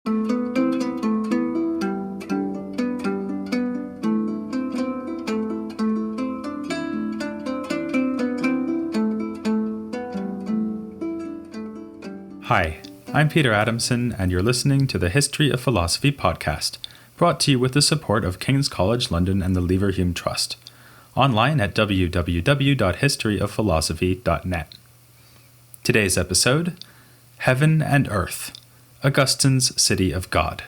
Hi, I'm Peter Adamson, and you're listening to the History of Philosophy podcast, brought to you with the support of King's College London and the Leverhulme Trust, online at www.historyofphilosophy.net. Today's episode, Heaven and Earth, Augustine's City of God.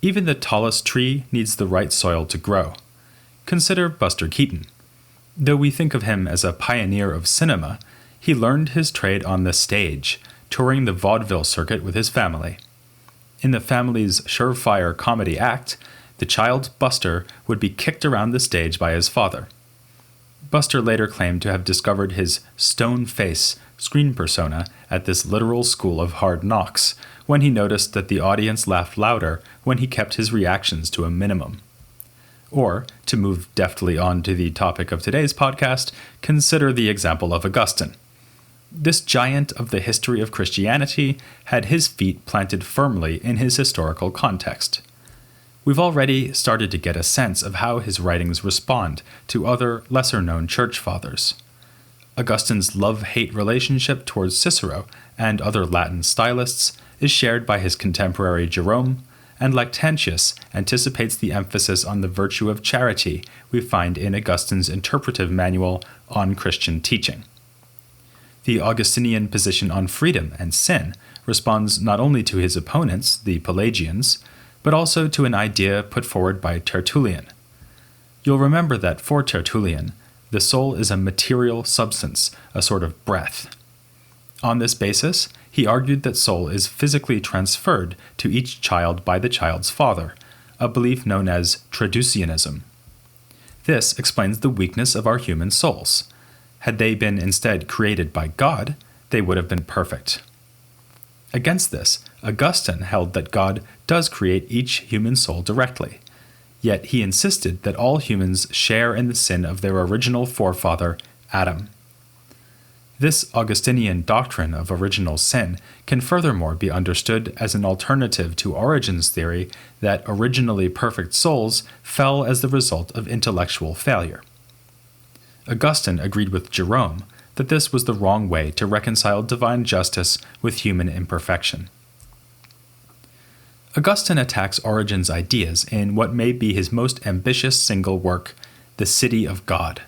Even the tallest tree needs the right soil to grow. Consider Buster Keaton. Though we think of him as a pioneer of cinema, he learned his trade on the stage, touring the vaudeville circuit with his family. In the family's surefire comedy act, the child Buster would be kicked around the stage by his father. Buster later claimed to have discovered his stone face screen persona at this literal school of hard knocks, when he noticed that the audience laughed louder when he kept his reactions to a minimum. Or, to move deftly on to the topic of today's podcast, consider the example of Augustine. This giant of the history of Christianity had his feet planted firmly in his historical context. We've already started to get a sense of how his writings respond to other lesser-known church fathers. Augustine's love-hate relationship towards Cicero and other Latin stylists is shared by his contemporary Jerome, and Lactantius anticipates the emphasis on the virtue of charity we find in Augustine's interpretive manual On Christian Teaching. The Augustinian position on freedom and sin responds not only to his opponents, the Pelagians, but also to an idea put forward by Tertullian. You'll remember that for Tertullian, the soul is a material substance, a sort of breath. On this basis, he argued that soul is physically transferred to each child by the child's father, a belief known as traducianism. This explains the weakness of our human souls. Had they been instead created by God, they would have been perfect. Against this, Augustine held that God does create each human soul directly, yet he insisted that all humans share in the sin of their original forefather, Adam. This Augustinian doctrine of original sin can furthermore be understood as an alternative to Origen's theory that originally perfect souls fell as the result of intellectual failure. Augustine agreed with Jerome that this was the wrong way to reconcile divine justice with human imperfection. Augustine attacks Origen's ideas in what may be his most ambitious single work, The City of God.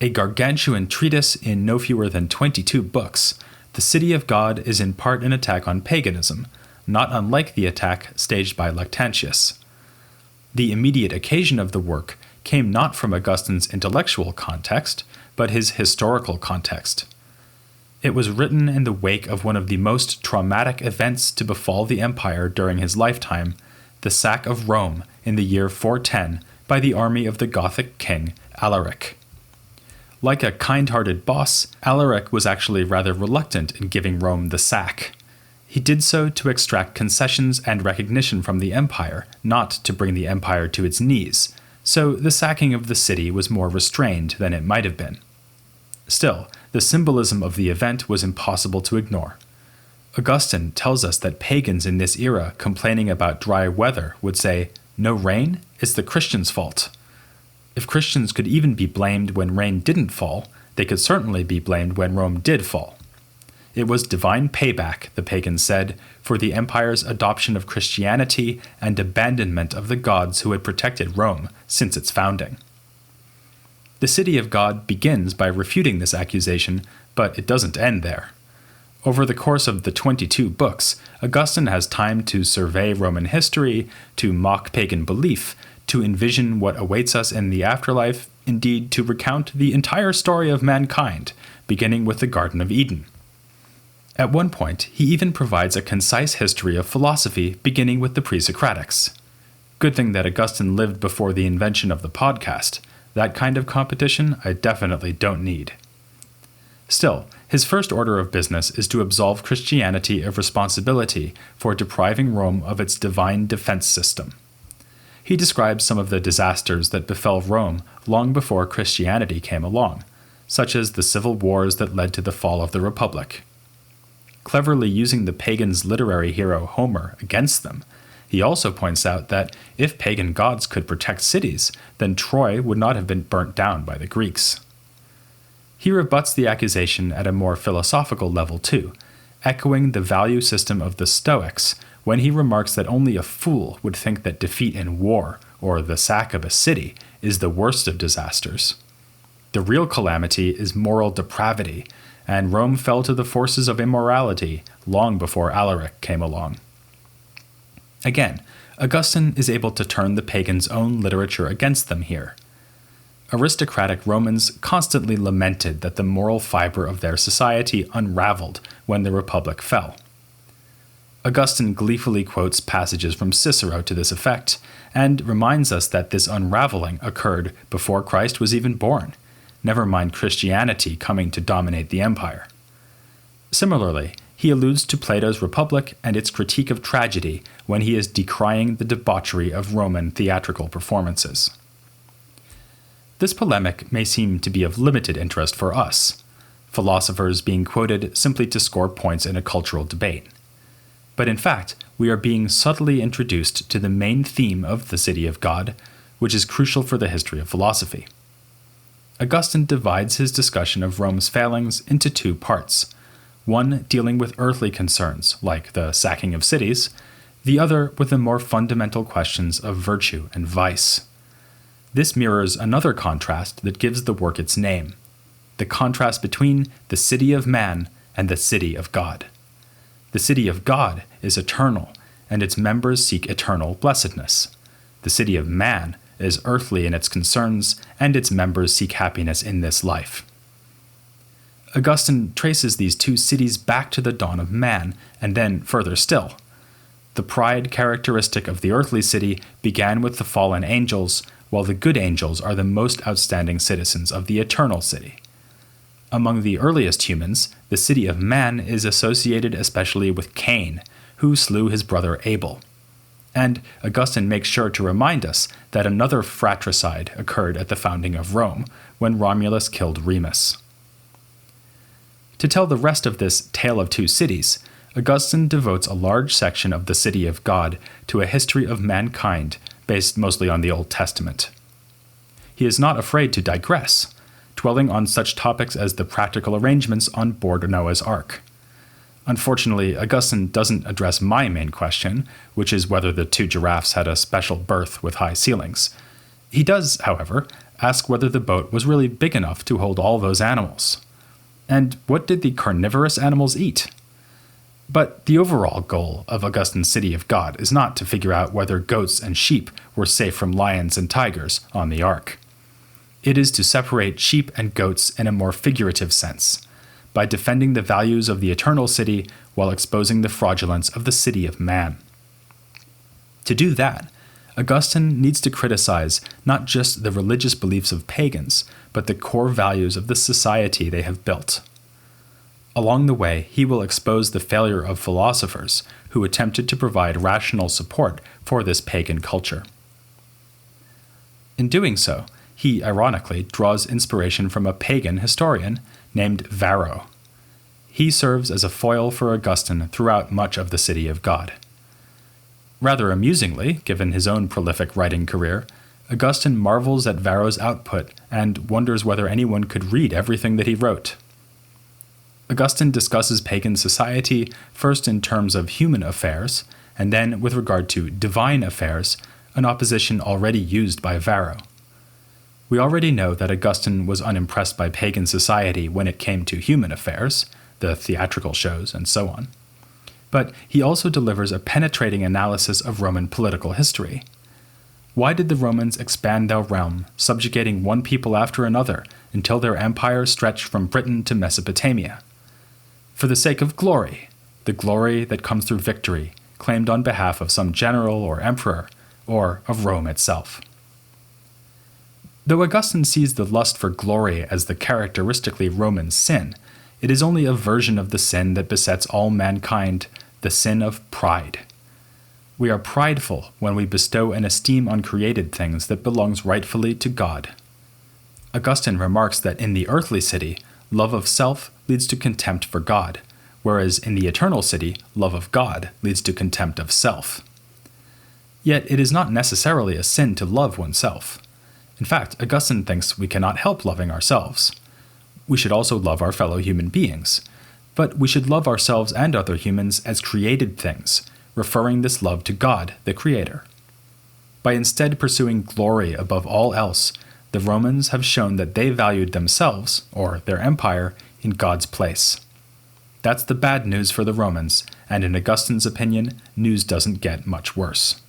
A gargantuan treatise in no fewer than 22 books, The City of God is in part an attack on paganism, not unlike the attack staged by Lactantius. The immediate occasion of the work came not from Augustine's intellectual context, but his historical context. It was written in the wake of one of the most traumatic events to befall the empire during his lifetime, the sack of Rome in the year 410 by the army of the Gothic king Alaric. Like a kind-hearted boss, Alaric was actually rather reluctant in giving Rome the sack. He did so to extract concessions and recognition from the empire, not to bring the empire to its knees, so the sacking of the city was more restrained than it might have been. Still, the symbolism of the event was impossible to ignore. Augustine tells us that pagans in this era complaining about dry weather would say, "No rain? It's the Christians' fault." If Christians could even be blamed when rain didn't fall, they could certainly be blamed when Rome did fall. It was divine payback, the pagans said, for the empire's adoption of Christianity and abandonment of the gods who had protected Rome since its founding. The City of God begins by refuting this accusation, but it doesn't end there. Over the course of the 22 books, Augustine has time to survey Roman history, to mock pagan belief, to envision what awaits us in the afterlife, indeed to recount the entire story of mankind, beginning with the Garden of Eden. At one point, he even provides a concise history of philosophy beginning with the pre-Socratics. Good thing that Augustine lived before the invention of the podcast. That kind of competition I definitely don't need. Still, his first order of business is to absolve Christianity of responsibility for depriving Rome of its divine defense system. He describes some of the disasters that befell Rome long before Christianity came along, such as the civil wars that led to the fall of the Republic. cleverly using the pagans' literary hero Homer against them, he also points out that if pagan gods could protect cities, then Troy would not have been burnt down by the Greeks. He rebuts the accusation at a more philosophical level too, echoing the value system of the Stoics when he remarks that only a fool would think that defeat in war, or the sack of a city, is the worst of disasters. The real calamity is moral depravity, and Rome fell to the forces of immorality long before Alaric came along. Again, Augustine is able to turn the pagans' own literature against them here. Aristocratic Romans constantly lamented that the moral fiber of their society unraveled when the Republic fell. Augustine gleefully quotes passages from Cicero to this effect, and reminds us that this unraveling occurred before Christ was even born, never mind Christianity coming to dominate the empire. Similarly, he alludes to Plato's Republic and its critique of tragedy when he is decrying the debauchery of Roman theatrical performances. This polemic may seem to be of limited interest for us, philosophers being quoted simply to score points in a cultural debate. But in fact, we are being subtly introduced to the main theme of the City of God, which is crucial for the history of philosophy. Augustine divides his discussion of Rome's failings into two parts, one dealing with earthly concerns, like the sacking of cities, the other with the more fundamental questions of virtue and vice. This mirrors another contrast that gives the work its name, the contrast between the city of man and the city of God. The city of God is eternal, and its members seek eternal blessedness. The city of man is earthly in its concerns, and its members seek happiness in this life. Augustine traces these two cities back to the dawn of man, and then further still. The pride characteristic of the earthly city began with the fallen angels, while the good angels are the most outstanding citizens of the eternal city. Among the earliest humans, the city of man is associated especially with Cain, who slew his brother Abel. And Augustine makes sure to remind us that another fratricide occurred at the founding of Rome, when Romulus killed Remus. To tell the rest of this tale of two cities, Augustine devotes a large section of the City of God to a history of mankind based mostly on the Old Testament. He is not afraid to digress, dwelling on such topics as the practical arrangements on board Noah's Ark. Unfortunately, Augustine doesn't address my main question, which is whether the two giraffes had a special berth with high ceilings. He does, however, ask whether the boat was really big enough to hold all those animals. And what did the carnivorous animals eat? But the overall goal of Augustine's City of God is not to figure out whether goats and sheep were safe from lions and tigers on the ark. It is to separate sheep and goats in a more figurative sense, by defending the values of the eternal city while exposing the fraudulence of the city of man. To do that, Augustine needs to criticize not just the religious beliefs of pagans, but the core values of the society they have built. Along the way, he will expose the failure of philosophers who attempted to provide rational support for this pagan culture. In doing so, he ironically draws inspiration from a pagan historian named Varro. He serves as a foil for Augustine throughout much of the City of God. Rather amusingly, given his own prolific writing career, Augustine marvels at Varro's output and wonders whether anyone could read everything that he wrote. Augustine discusses pagan society first in terms of human affairs, and then with regard to divine affairs, an opposition already used by Varro. We already know that Augustine was unimpressed by pagan society when it came to human affairs, the theatrical shows and so on. But he also delivers a penetrating analysis of Roman political history. Why did the Romans expand their realm, subjugating one people after another until their empire stretched from Britain to Mesopotamia? For the sake of glory, the glory that comes through victory, claimed on behalf of some general or emperor, or of Rome itself. Though Augustine sees the lust for glory as the characteristically Roman sin, it is only a version of the sin that besets all mankind, the sin of pride. We are prideful when we bestow an esteem on created things that belongs rightfully to God. Augustine remarks that in the earthly city, love of self leads to contempt for God, whereas in the eternal city, love of God leads to contempt of self. Yet it is not necessarily a sin to love oneself. In fact, Augustine thinks we cannot help loving ourselves. We should also love our fellow human beings, but we should love ourselves and other humans as created things, referring this love to God, the Creator. By instead pursuing glory above all else, the Romans have shown that they valued themselves, or their empire, in God's place. That's the bad news for the Romans, and in Augustine's opinion, news doesn't get much worse.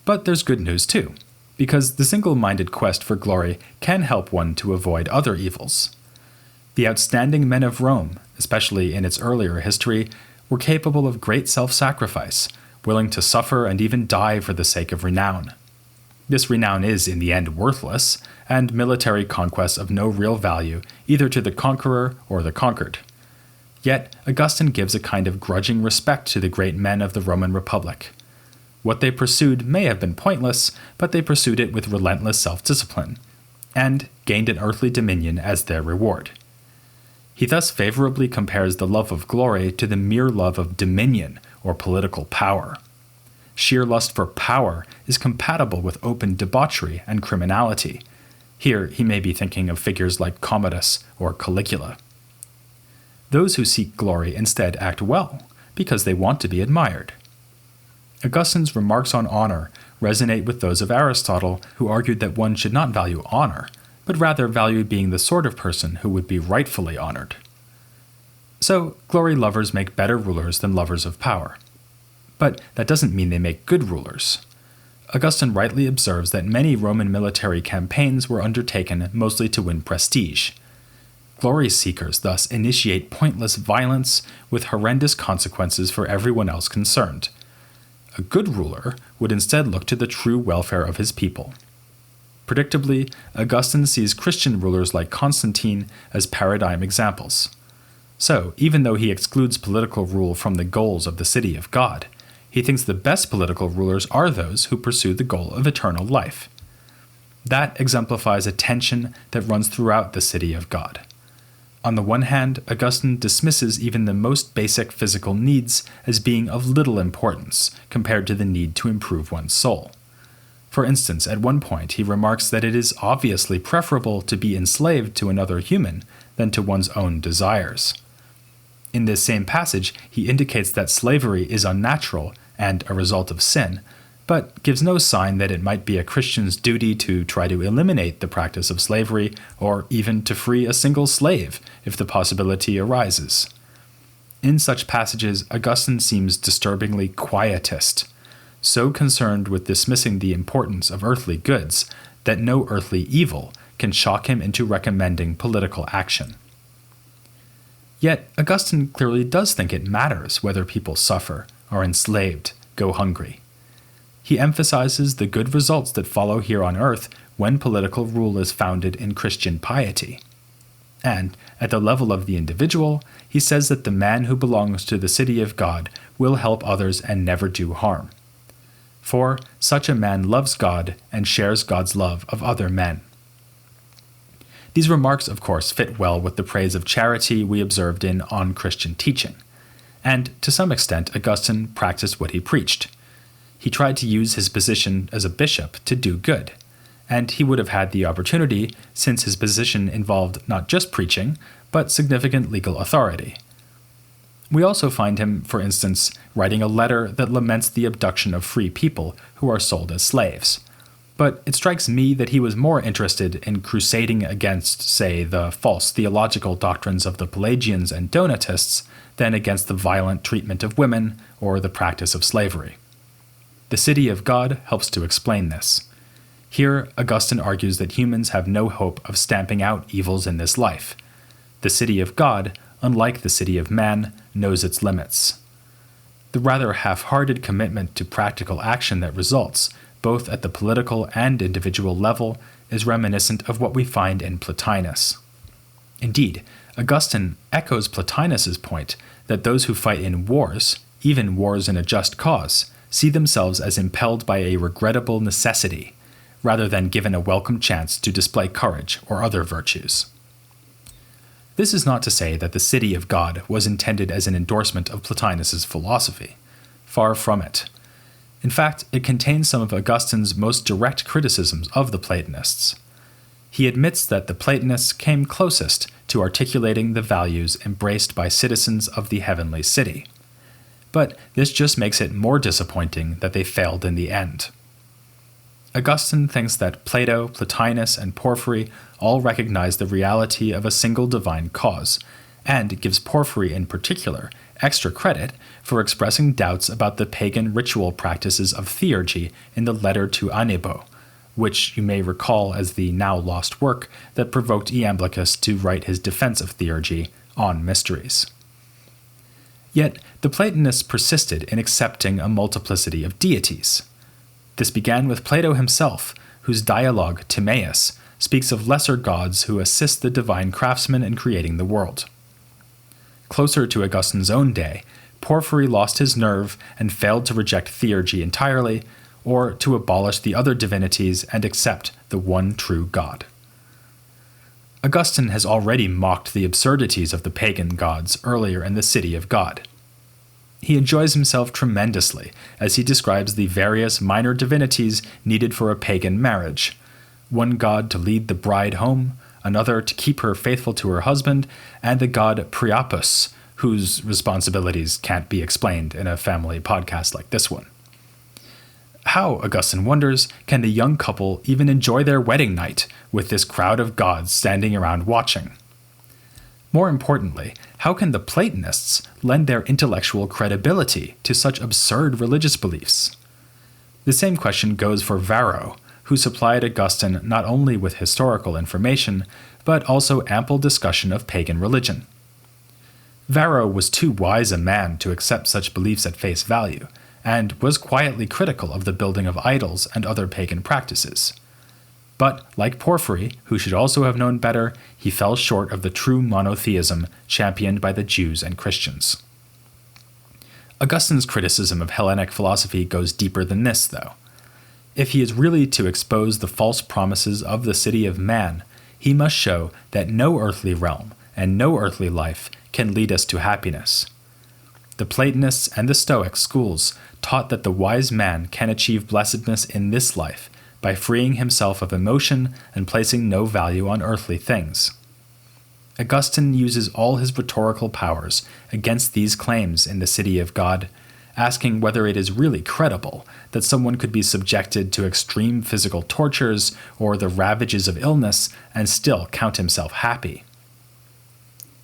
But there's good news too, because the single-minded quest for glory can help one to avoid other evils. The outstanding men of Rome, especially in its earlier history, were capable of great self-sacrifice, willing to suffer and even die for the sake of renown. This renown is, in the end, worthless, and military conquests of no real value either to the conqueror or the conquered. Yet, Augustine gives a kind of grudging respect to the great men of the Roman Republic. What they pursued may have been pointless, but they pursued it with relentless self-discipline, and gained an earthly dominion as their reward. He thus favorably compares the love of glory to the mere love of dominion or political power. Sheer lust for power is compatible with open debauchery and criminality. Here he may be thinking of figures like Commodus or Caligula. Those who seek glory instead act well, because they want to be admired. Augustine's remarks on honor resonate with those of Aristotle, who argued that one should not value honor, but rather value being the sort of person who would be rightfully honored. So, glory lovers make better rulers than lovers of power. But that doesn't mean they make good rulers. Augustine rightly observes that many Roman military campaigns were undertaken mostly to win prestige. Glory seekers thus initiate pointless violence with horrendous consequences for everyone else concerned. A good ruler would instead look to the true welfare of his people. Predictably, Augustine sees Christian rulers like Constantine as paradigm examples. So, even though he excludes political rule from the goals of the City of God, he thinks the best political rulers are those who pursue the goal of eternal life. That exemplifies a tension that runs throughout the City of God. On the one hand, Augustine dismisses even the most basic physical needs as being of little importance compared to the need to improve one's soul. For instance, at one point he remarks that it is obviously preferable to be enslaved to another human than to one's own desires. In this same passage, he indicates that slavery is unnatural and a result of sin, but gives no sign that it might be a Christian's duty to try to eliminate the practice of slavery or even to free a single slave if the possibility arises. In such passages, Augustine seems disturbingly quietist, so concerned with dismissing the importance of earthly goods that no earthly evil can shock him into recommending political action. Yet, Augustine clearly does think it matters whether people suffer, are enslaved, go hungry. He emphasizes the good results that follow here on earth when political rule is founded in Christian piety. And, at the level of the individual, he says that the man who belongs to the City of God will help others and never do harm. For such a man loves God and shares God's love of other men. These remarks, of course, fit well with the praise of charity we observed in On Christian Teaching, and to some extent Augustine practiced what he preached. He tried to use his position as a bishop to do good, and he would have had the opportunity since his position involved not just preaching, but significant legal authority. We also find him, for instance, writing a letter that laments the abduction of free people who are sold as slaves. But it strikes me that he was more interested in crusading against, say, the false theological doctrines of the Pelagians and Donatists than against the violent treatment of women or the practice of slavery. The City of God helps to explain this. Here, Augustine argues that humans have no hope of stamping out evils in this life. The City of God, unlike the City of man, knows its limits. The rather half-hearted commitment to practical action that results, both at the political and individual level, is reminiscent of what we find in Plotinus. Indeed, Augustine echoes Plotinus's point that those who fight in wars, even wars in a just cause, see themselves as impelled by a regrettable necessity, rather than given a welcome chance to display courage or other virtues. This is not to say that the City of God was intended as an endorsement of Plotinus's philosophy. Far from it. In fact, it contains some of Augustine's most direct criticisms of the Platonists. He admits that the Platonists came closest to articulating the values embraced by citizens of the heavenly city. But this just makes it more disappointing that they failed in the end. Augustine thinks that Plato, Plotinus, and Porphyry all recognize the reality of a single divine cause, and gives Porphyry in particular extra credit for expressing doubts about the pagan ritual practices of theurgy in the letter to Anebo, which you may recall as the now-lost work that provoked Iamblichus to write his defense of theurgy on mysteries. Yet the Platonists persisted in accepting a multiplicity of deities. This began with Plato himself, whose dialogue Timaeus speaks of lesser gods who assist the divine craftsman in creating the world. Closer to Augustine's own day, Porphyry lost his nerve and failed to reject theurgy entirely, or to abolish the other divinities and accept the one true God. Augustine has already mocked the absurdities of the pagan gods earlier in the City of God. He enjoys himself tremendously as he describes the various minor divinities needed for a pagan marriage: one god to lead the bride home, another to keep her faithful to her husband, and the god Priapus, whose responsibilities can't be explained in a family podcast like this one. How, Augustine wonders, can the young couple even enjoy their wedding night with this crowd of gods standing around watching? More importantly, how can the Platonists lend their intellectual credibility to such absurd religious beliefs? The same question goes for Varro, who supplied Augustine not only with historical information, but also ample discussion of pagan religion. Varro was too wise a man to accept such beliefs at face value, and was quietly critical of the building of idols and other pagan practices. But, like Porphyry, who should also have known better, he fell short of the true monotheism championed by the Jews and Christians. Augustine's criticism of Hellenic philosophy goes deeper than this, though. If he is really to expose the false promises of the city of man, he must show that no earthly realm and no earthly life can lead us to happiness. The Platonists and the Stoic schools taught that the wise man can achieve blessedness in this life by freeing himself of emotion and placing no value on earthly things. Augustine uses all his rhetorical powers against these claims in the City of God, asking whether it is really credible that someone could be subjected to extreme physical tortures or the ravages of illness and still count himself happy.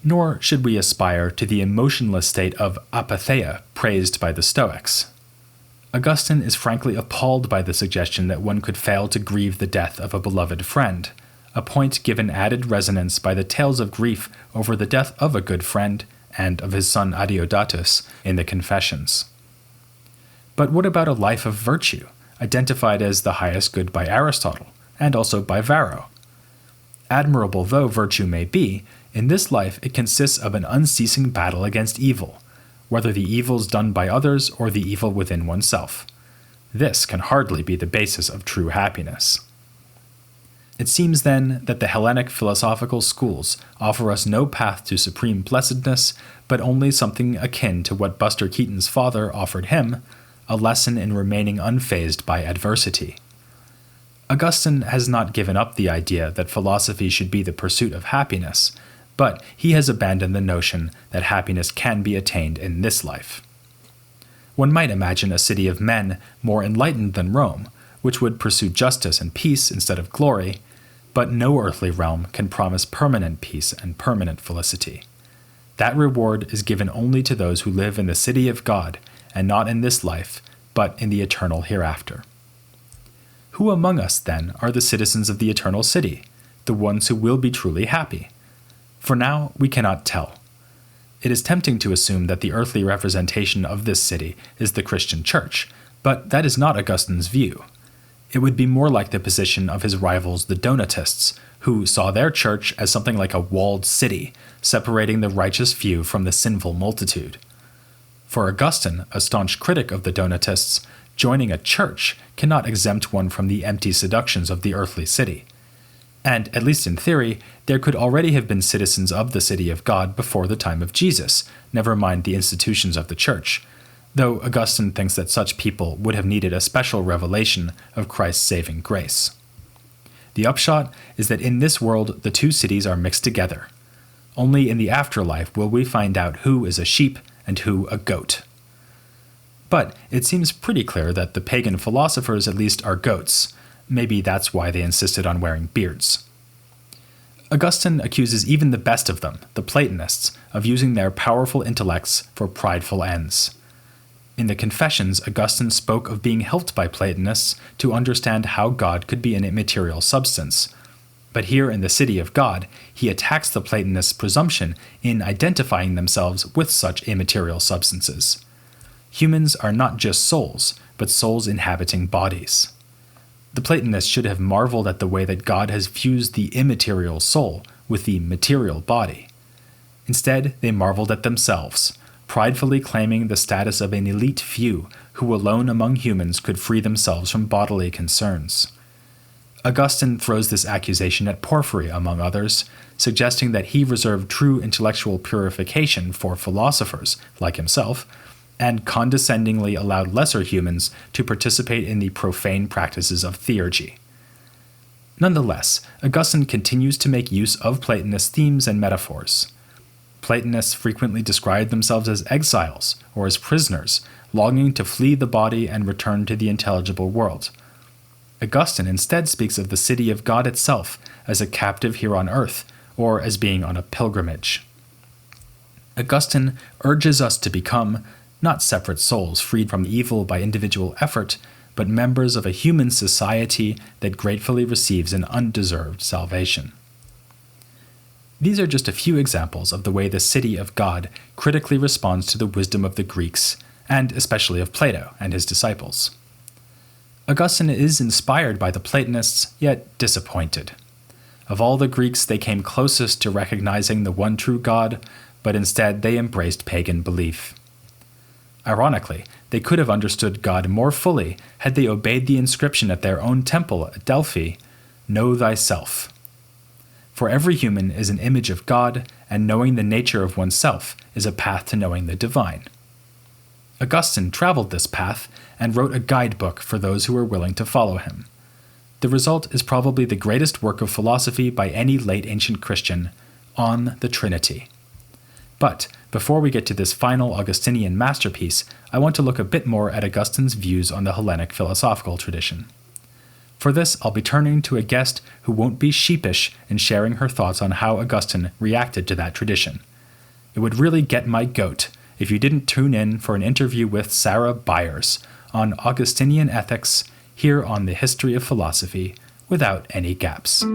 Nor should we aspire to the emotionless state of apatheia praised by the Stoics. Augustine is frankly appalled by the suggestion that one could fail to grieve the death of a beloved friend, a point given added resonance by the tales of grief over the death of a good friend and of his son Adeodatus in the Confessions. But what about a life of virtue, identified as the highest good by Aristotle, and also by Varro? Admirable though virtue may be, in this life it consists of an unceasing battle against evil, whether the evils done by others or the evil within oneself. This can hardly be the basis of true happiness. It seems then that the Hellenic philosophical schools offer us no path to supreme blessedness, but only something akin to what Buster Keaton's father offered him, a lesson in remaining unfazed by adversity. Augustine has not given up the idea that philosophy should be the pursuit of happiness, but he has abandoned the notion that happiness can be attained in this life. One might imagine a city of men more enlightened than Rome, which would pursue justice and peace instead of glory, but no earthly realm can promise permanent peace and permanent felicity. That reward is given only to those who live in the city of God, and not in this life, but in the eternal hereafter. Who among us, then, are the citizens of the eternal city, the ones who will be truly happy? For now, we cannot tell. It is tempting to assume that the earthly representation of this city is the Christian church, but that is not Augustine's view. It would be more like the position of his rivals, the Donatists, who saw their church as something like a walled city, separating the righteous few from the sinful multitude. For Augustine, a staunch critic of the Donatists, joining a church cannot exempt one from the empty seductions of the earthly city. And, at least in theory, there could already have been citizens of the City of God before the time of Jesus, never mind the institutions of the Church, though Augustine thinks that such people would have needed a special revelation of Christ's saving grace. The upshot is that in this world the two cities are mixed together. Only in the afterlife will we find out who is a sheep and who a goat. But it seems pretty clear that the pagan philosophers at least are goats. Maybe that's why they insisted on wearing beards. Augustine accuses even the best of them, the Platonists, of using their powerful intellects for prideful ends. In the Confessions, Augustine spoke of being helped by Platonists to understand how God could be an immaterial substance. But here in the City of God, he attacks the Platonists' presumption in identifying themselves with such immaterial substances. Humans are not just souls, but souls inhabiting bodies. The Platonists should have marveled at the way that God has fused the immaterial soul with the material body. Instead, they marveled at themselves, pridefully claiming the status of an elite few who alone among humans could free themselves from bodily concerns. Augustine throws this accusation at Porphyry, among others, suggesting that he reserved true intellectual purification for philosophers, like himself, and condescendingly allowed lesser humans to participate in the profane practices of theurgy. Nonetheless, Augustine continues to make use of Platonist themes and metaphors. Platonists frequently describe themselves as exiles or as prisoners, longing to flee the body and return to the intelligible world. Augustine instead speaks of the City of God itself as a captive here on earth, or as being on a pilgrimage. Augustine urges us to become not separate souls freed from evil by individual effort, but members of a human society that gratefully receives an undeserved salvation. These are just a few examples of the way the City of God critically responds to the wisdom of the Greeks, and especially of Plato and his disciples. Augustine is inspired by the Platonists, yet disappointed. Of all the Greeks, they came closest to recognizing the one true God, but instead they embraced pagan belief. Ironically, they could have understood God more fully had they obeyed the inscription at their own temple at Delphi, "Know thyself." For every human is an image of God, and knowing the nature of oneself is a path to knowing the divine. Augustine traveled this path and wrote a guidebook for those who were willing to follow him. The result is probably the greatest work of philosophy by any late ancient Christian, On the Trinity. But before we get to this final Augustinian masterpiece, I want to look a bit more at Augustine's views on the Hellenic philosophical tradition. For this, I'll be turning to a guest who won't be sheepish in sharing her thoughts on how Augustine reacted to that tradition. It would really get my goat if you didn't tune in for an interview with Sarah Byers on Augustinian ethics here on the History of Philosophy without any gaps.